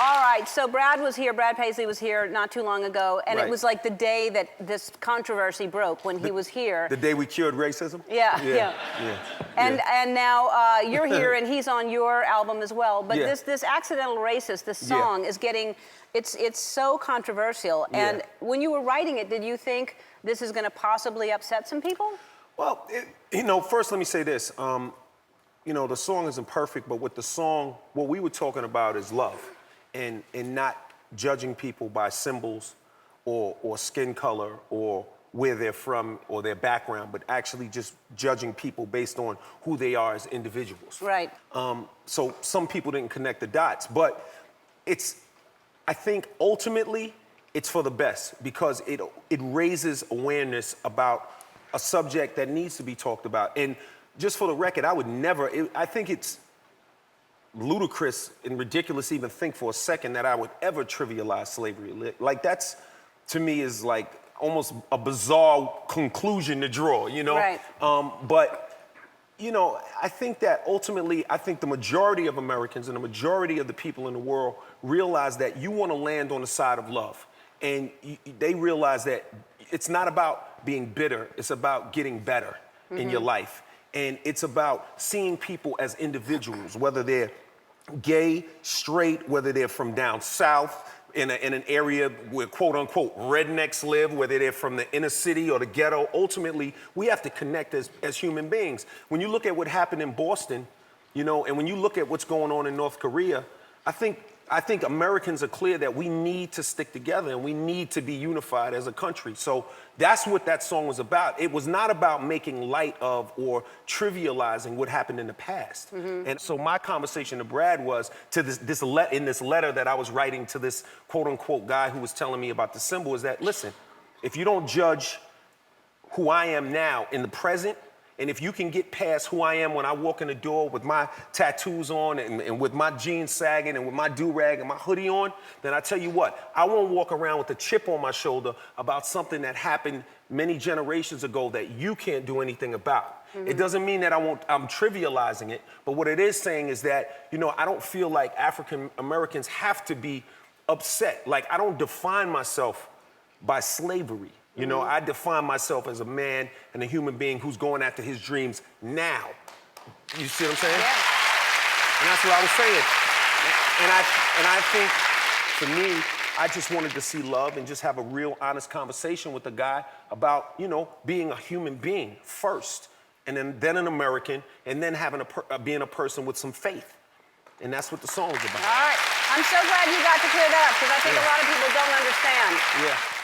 All right, so Brad Paisley was here not too long ago, and Right. it was like the day that this controversy broke when he was here. The day we cured racism? Yeah. And now you're here and he's on your album as well. But Yeah. this Accidental Racist, this song is getting, it's so controversial. And when you were writing it, did you think this is gonna possibly upset some people? Well, first let me say this. The song isn't perfect, but with the song, what we were talking about is love and not judging people by symbols or skin color or where they're from or their background, but actually just judging people based on who they are as individuals. Right. So some people didn't connect the dots, but I think ultimately it's for the best because it raises awareness about a subject that needs to be talked about. And just for the record, I think it's ludicrous and ridiculous to even think for a second that I would ever trivialize slavery. Like that's, to me, is like almost a bizarre conclusion to draw, Right. But, I think that ultimately, the majority of Americans and the majority of the people in the world realize that you want to land on the side of love. And they realize that it's not about being bitter, it's about getting better in your life. And it's about seeing people as individuals, whether they're gay, straight, whether they're from down south, in an area where quote unquote rednecks live, whether they're from the inner city or the ghetto. Ultimately, we have to connect as human beings. When you look at what happened in Boston, and when you look at what's going on in North Korea, I think Americans are clear that we need to stick together and we need to be unified as a country. So that's what that song was about. It was not about making light of or trivializing what happened in the past. And so my conversation to Brad was in this letter that I was writing to this quote unquote guy who was telling me about the symbol is that, listen, if you don't judge who I am now in the present, and if you can get past who I am when I walk in the door with my tattoos on and with my jeans sagging and with my do-rag and my hoodie on, then I tell you what, I won't walk around with a chip on my shoulder about something that happened many generations ago that you can't do anything about. It doesn't mean that I'm trivializing it, but what it is saying is that, I don't feel like African Americans have to be upset. Like, I don't define myself by slavery. I define myself as a man and a human being who's going after his dreams now. You see what I'm saying? Yeah. And that's what I was saying. And I think, for me, I just wanted to see love and just have a real honest conversation with the guy about, being a human being first, and then an American, and then being a person with some faith. And that's what the song's about. All right. I'm so glad you got to clear that up because I think a lot of people don't understand. Yeah.